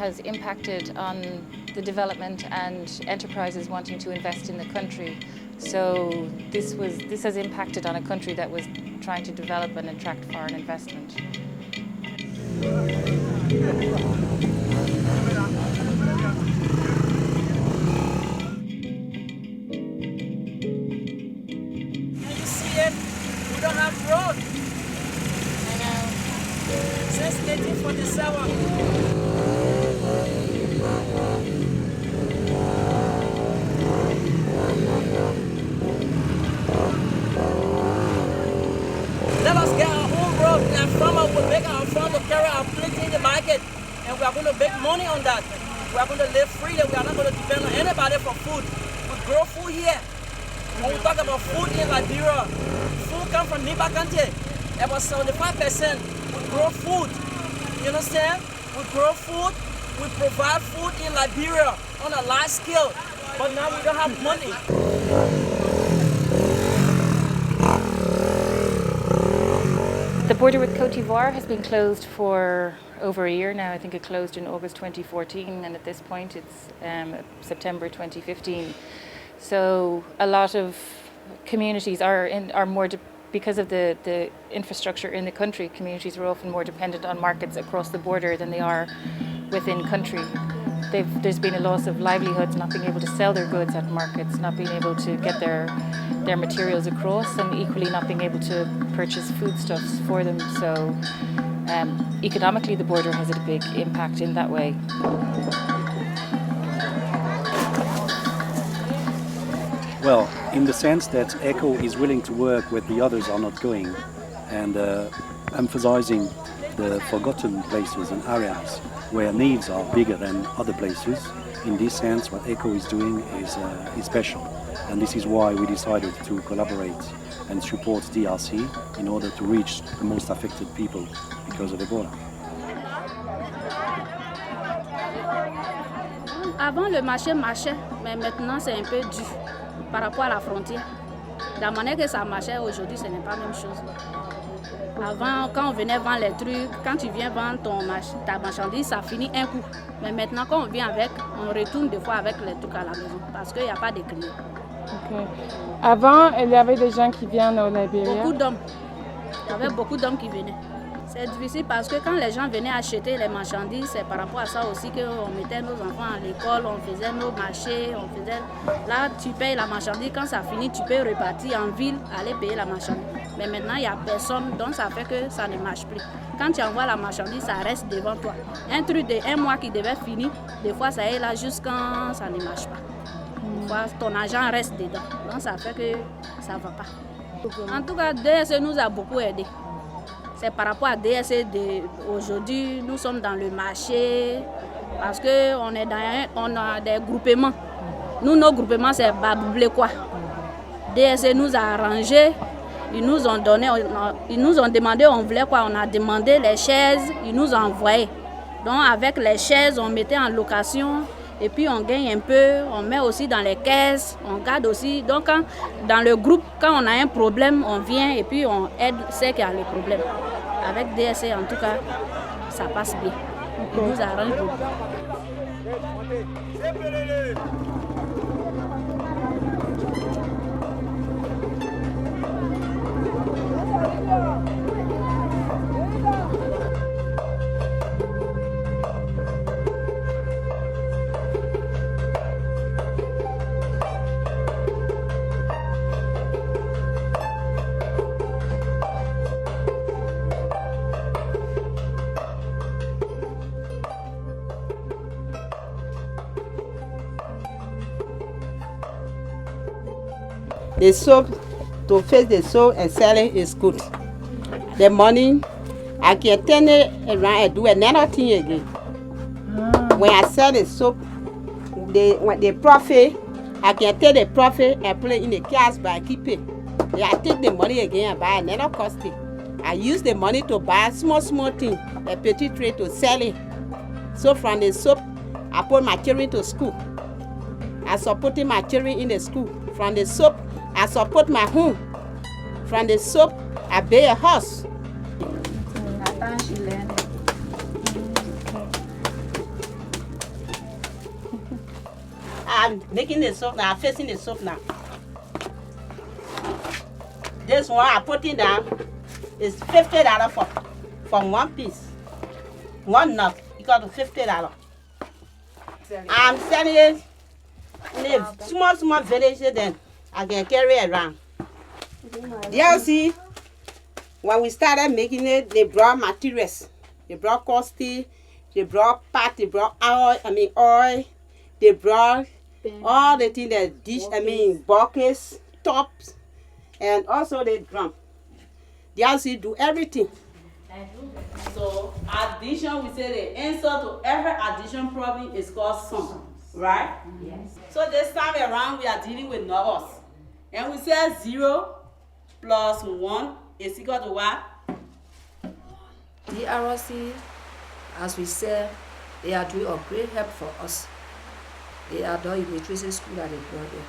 has impacted on the development and enterprises wanting to invest in the country. So this has impacted on a country that was trying to develop and attract foreign investment. We don't have road. I know. Since 1947. Let us get our own road and farmer will make our farm to carry our plate in the market. And we are going to make money on that. We are going to live freely. We are not going to depend on anybody for food. We grow food here. When we talk about food in Liberia, food comes from Niba country. About 75% we grow food. You understand? We grow food, we provide food in Liberia on a large scale. But now we don't have money. The border with Côte d'Ivoire has been closed for over a year now. I think it closed in August 2014, and at this point it's September 2015. So a lot of communities are more because of the infrastructure in the country. Communities are often more dependent on markets across the border than they are within country. There's been a loss of livelihoods, not being able to sell their goods at markets, not being able to get their materials across, and equally not being able to purchase foodstuffs for them. So economically, the border has a big impact in that way. Well, in the sense that ECHO is willing to work where the others are not going, and emphasizing the forgotten places and areas where needs are bigger than other places. In this sense, what ECHO is doing is special, and this is why we decided to collaborate and support DRC in order to reach the most affected people because of Ebola. Avant, le marché marchait, mais maintenant c'est un peu dur par rapport à la frontière. De la manière que ça marchait aujourd'hui, ce n'est pas la même chose. Avant, quand on venait vendre les trucs, quand tu viens vendre ta marchandise, ça finit un coup. Mais maintenant, quand on vient avec, on retourne des fois avec les trucs à la maison parce qu'il n'y a pas de clients. Okay. Avant, il y avait des gens qui viennent au Liberia? Beaucoup d'hommes. Il y avait beaucoup d'hommes qui venaient. C'est difficile parce que quand les gens venaient acheter les marchandises, c'est par rapport à ça aussi qu'on mettait nos enfants à l'école, on faisait nos marchés, Là, tu payes la marchandise, quand ça finit, tu peux repartir en ville, aller payer la marchandise. Mais maintenant, il n'y a personne, donc ça fait que ça ne marche plus. Quand tu envoies la marchandise, ça reste devant toi. Un truc de 1 mois qui devait finir, des fois, ça est là jusqu'à quand ça ne marche pas. Des fois, ton argent reste dedans, donc ça fait que ça ne va pas. En tout cas, DSE nous a beaucoup aidés. C'est par rapport à DSE aujourd'hui, nous sommes dans le marché parce qu'on on a des groupements. Nous, nos groupements, c'est Baboublé quoi. DSE nous a arrangé, ils nous ont donné, ils nous ont demandé, on voulait quoi, on a demandé les chaises, ils nous ont envoyé. Donc avec les chaises, on mettait en location et puis on gagne un peu, on met aussi dans les caisses, on garde aussi. Donc dans le groupe, quand on a un problème, on vient et puis on aide ceux qui ont le problème. Avec DSE, en tout cas, ça passe bien. Ils nous arrangent beaucoup. The soap, to fix the soap and sell it is good. The money, I can turn it around and do another thing again. When I sell the soap, the profit, I can take the profit and put it in the cash but I keep it. Then I take the money again and buy another costume. I use the money to buy small things, a petit tray to sell it. So from the soap, I put my children to school. I supported my children in the school. From the soap, I support my home. From the soap, I buy a house. I'm making the soap now. I'm fixing the soap now. This one I put it down is $50 for one piece. One nut, equal to $50. I'm selling it in a small village then I can carry it around. You see, when we started making it, they brought materials. They brought coffee, they brought pot, they brought oil, they brought all the things that dish, buckets, tops, and also the drum. They also do everything. So addition, we say the answer to every addition problem is called sum, right? Yes. So this time around we are dealing with numbers. And we say 0 plus 1 is equal to what? DRC, as we said, they are doing a great help for us. They are doing illiteracy school that they brought there.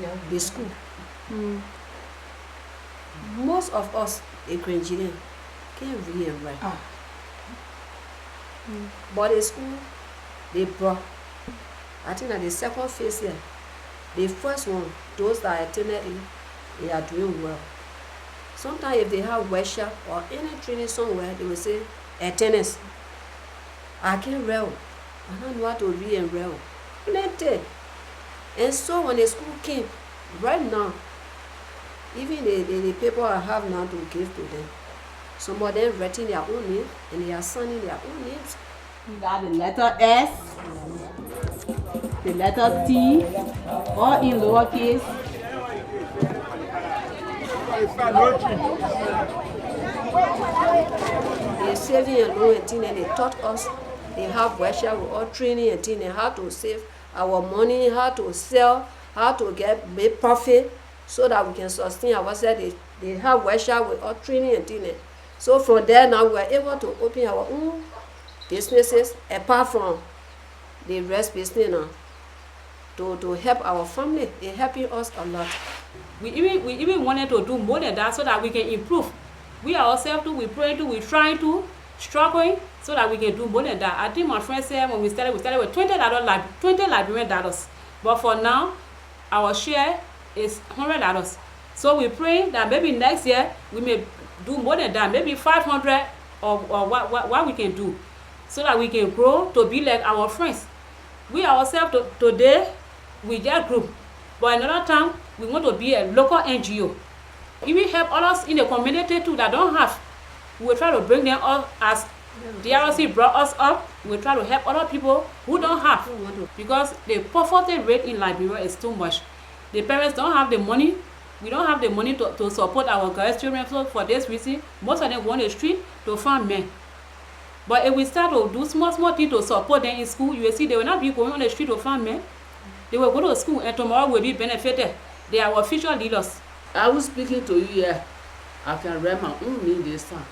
Yeah. The school. Most of us, the Guinea, can't read and write. But the school, they brought, I think that the second phase here, the first one, those that attended it, they are doing well. Sometimes if they have workshop or any training somewhere, they will say, attendance. I can't read. I don't know how to read and write. Plenty. And so when the school came, right now, even the paper I have now to give to them, some of them writing their own name and they are signing their own names. You got the letter S, the letter T, all in lowercase. They're saving and loan and thing, and they taught us. They have workshop with all training and thing, and how to save our money, how to sell, how to make profit, so that we can sustain ourselves. They have workshop with all training and thing. So from there now we are able to open our own businesses apart from the rest business now. To help our family. They're helping us a lot. We even wanted to do more than that so that we can improve. We ourselves too, we pray to, we trying to, struggling so that we can do more than that. I think my friend said when we started with $20 Liberian dollars. But for now, our share is $100. So we pray that maybe next year we may do more than that, maybe 500 or what we can do, so that we can grow to be like our friends. We ourselves today, we just group, but another time we want to be a local NGO. If we help others in the community too that don't have, we will try to bring them up as DRC brought us up. We will try to help other people who don't have, because the poverty rate in Liberia is too much. The parents don't have the money. We don't have the money to support our girls' children. So for this reason, most of them go on the street to find men. But if we start to do small things to support them in school, you will see they will not be going on the street to find men. They will go to school and tomorrow will be benefited. They are our future leaders. I was speaking to you here. I can write my own name this time.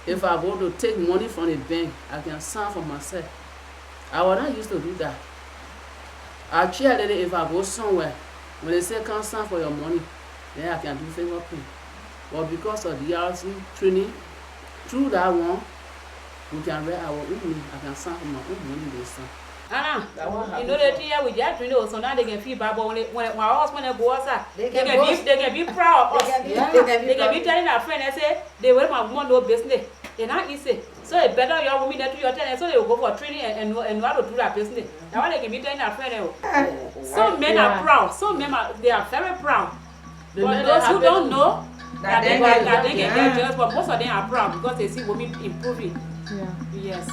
If I go to take money from the bank, I can sign for myself. I was not used to do that. I cheer that if I go somewhere, when they say come sign for your money, then I can do fingerprint. But because of the DRC training, through that one, we can write our own name. I can sign for my own money this time. You know the thing we just train, so now they can feel bad. But when our husband go outside, they can be proud of us. They can be telling our friend and say they will have more no business. They're not easy. So it's better your women than to your tenant, so they will go for training and know how to do that business. Now they can be telling our friend. Some men are proud. Some men they are very proud. But those who don't know that they can get jealous, but most of them are proud because they see women improving. Yeah. Yes.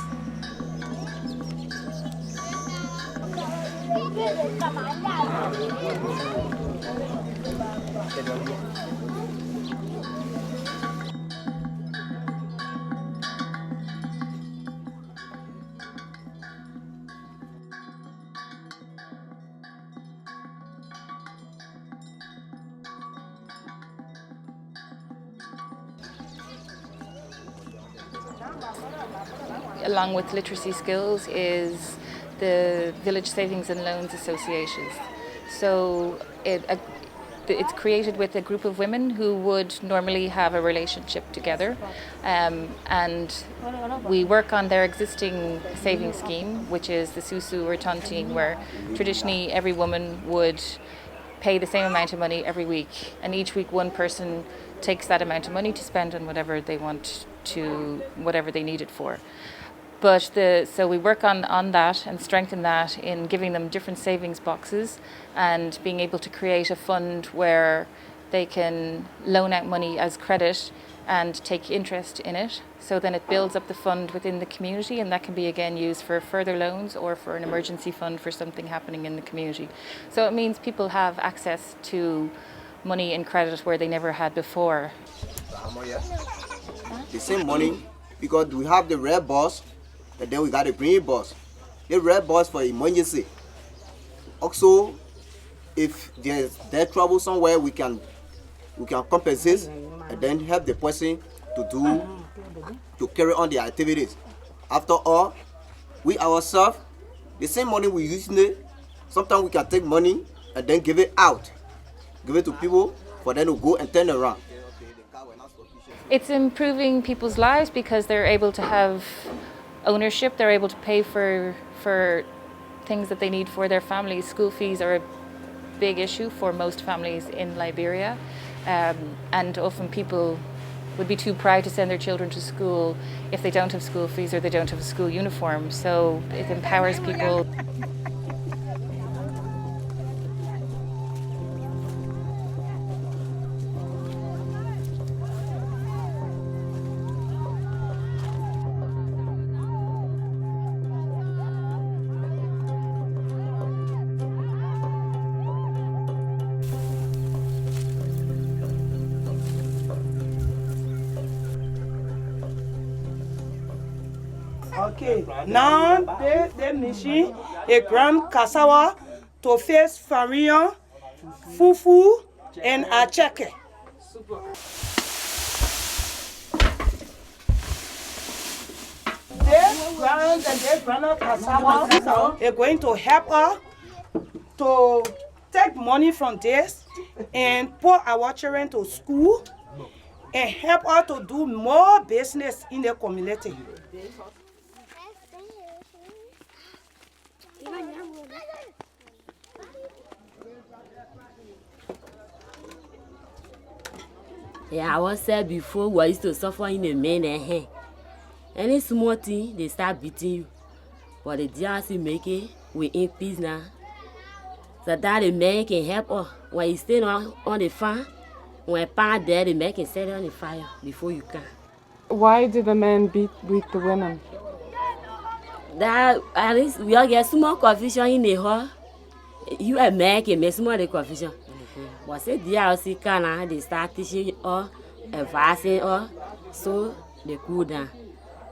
Along with literacy skills is the Village Savings and Loans Associations. So it's created with a group of women who would normally have a relationship together, and we work on their existing saving scheme, which is the Susu or Tontine, where traditionally every woman would pay the same amount of money every week, and each week one person takes that amount of money to spend on whatever they want to, whatever they need it for. But so we work on that and strengthen that in giving them different savings boxes and being able to create a fund where they can loan out money as credit and take interest in it. So then it builds up the fund within the community, and that can be again used for further loans or for an emergency fund for something happening in the community. So it means people have access to money and credit where they never had before. The same money, because we have the red bus, and then we got the green bus. The red bus for emergency. Also, if there's trouble somewhere, we can compensate and then help the person to carry on the activities. After all, we ourselves, the same money we use it, sometimes we can take money and then give it out. Give it to people for them to go and turn around. It's improving people's lives because they're able to have ownership, they're able to pay for things that they need for their families. School fees are a big issue for most families in Liberia, and often people would be too proud to send their children to school if they don't have school fees or they don't have a school uniform. So it empowers people. Okay, now the machine a gram cassava to face farion, fufu, and acheke. This ground and this ground cassava are going to help us to take money from this and put our children to school and help us to do more business in the community. Yeah, I was said before, we used to suffer in the main hand. Any small thing, they start beating you. But the DRC make it, we in peace now. So that the man can help us. When you stay on the farm, when you pan there, the man can set it on the fire before you can. Why did the men beat the women? That at least we all get small confusion in the hall. You a man can make small the confusion. But say DRC can they start teaching us, advising us, so they cool down.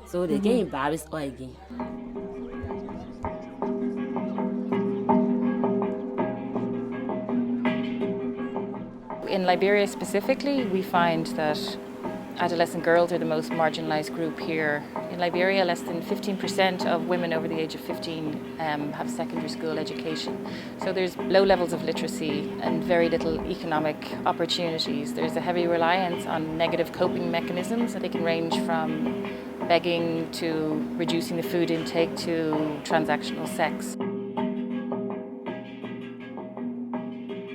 So they can embarrass us again. In Liberia specifically, we find that adolescent girls are the most marginalised group here. In Liberia, less than 15% of women over the age of 15 have secondary school education. So there's low levels of literacy and very little economic opportunities. There's a heavy reliance on negative coping mechanisms. They can range from begging to reducing the food intake to transactional sex.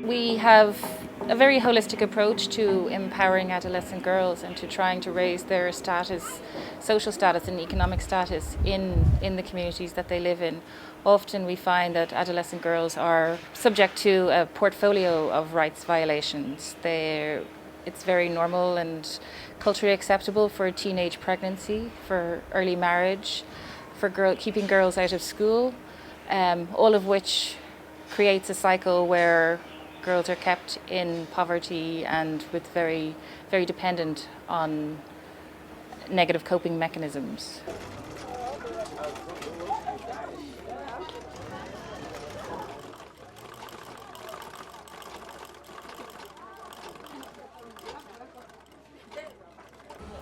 We have a very holistic approach to empowering adolescent girls and to trying to raise their status, social status and economic status in the communities that they live in. Often we find that adolescent girls are subject to a portfolio of rights violations. It's very normal and culturally acceptable for teenage pregnancy, for early marriage, for keeping girls out of school, all of which creates a cycle where girls are kept in poverty and with very, very dependent on negative coping mechanisms.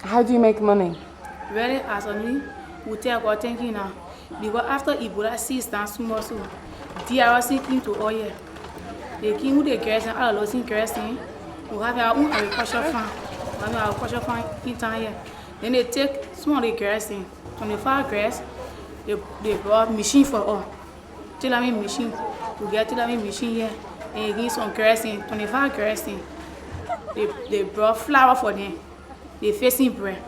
How do you make money? Very easily, we take our thinking now. Because after Ebola ceased and small, so DRC came to oil. They came with the girls and all those girls. We have our own agriculture farm. We have our agriculture farm in town here. Then they take some of the girls in 25 girls. They brought machine for all. Tailoring machine. We get tailoring machine here. And again some girls in 25 girls in. They brought flour for them. They facing bread.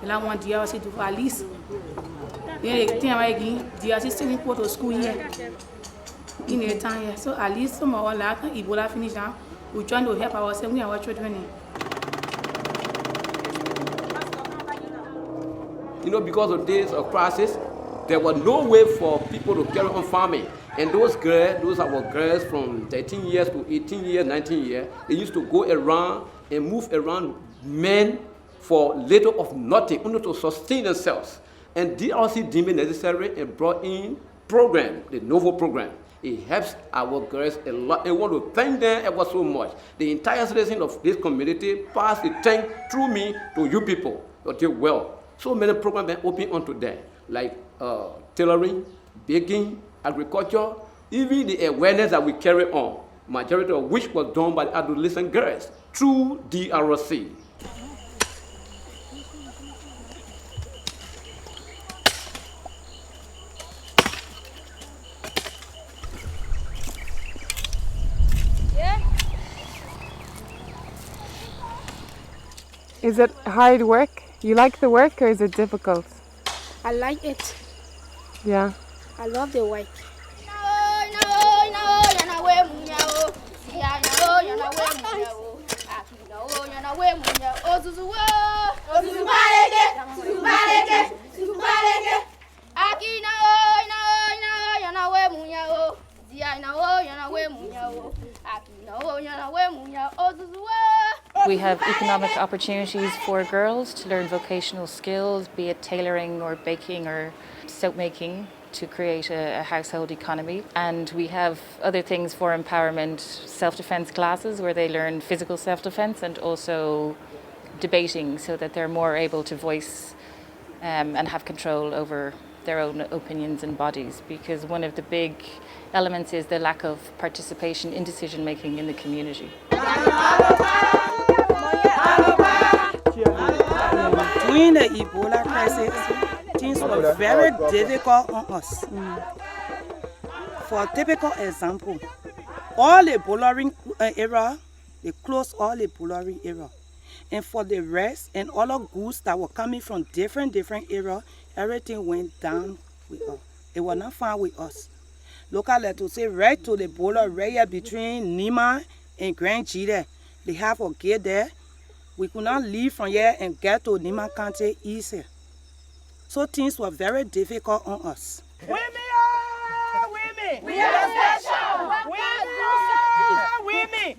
They don't want DRC to for at least. Then they think again DRC sending people to school here. In the time here. So at least some of our like Ebola finish now. We're trying to help ourselves and our children. You know, because of days of crisis, there was no way for people to carry on farming. And those girls, those are our girls from 13 years to 18 years, 19 years, they used to go around and move around men for little of nothing, only to sustain themselves. And DRC deemed it necessary and brought in program, the Novo program. It helps our girls a lot. I want to thank them ever so much. The entire citizen of this community passed the thank through me to you people. You did well. So many programs have been open onto them, like tailoring, baking, agriculture, even the awareness that we carry on, majority of which was done by adolescent girls through DRC. Is it hard work? You like the work or is it difficult? I like it. Yeah. I love the work. We have economic opportunities for girls to learn vocational skills, be it tailoring or baking or soap making, to create a household economy. And we have other things for empowerment, self-defense classes where they learn physical self-defense and also debating so that they're more able to voice and have control over their own opinions and bodies, because one of the big elements is the lack of participation in decision making in the community. During the Ebola crisis, things were very difficult on us. For a typical example, all the Ebola area, they closed all the Ebola area. And for the rest and all the goods that were coming from different areas, everything went down with us. It was not found with us. Local to say right to the Ebola right here between Nima and Grand G there. They have a gate there. We could not leave from here and get to Nima County easy. So things were very difficult on us. Women! We are special! Women!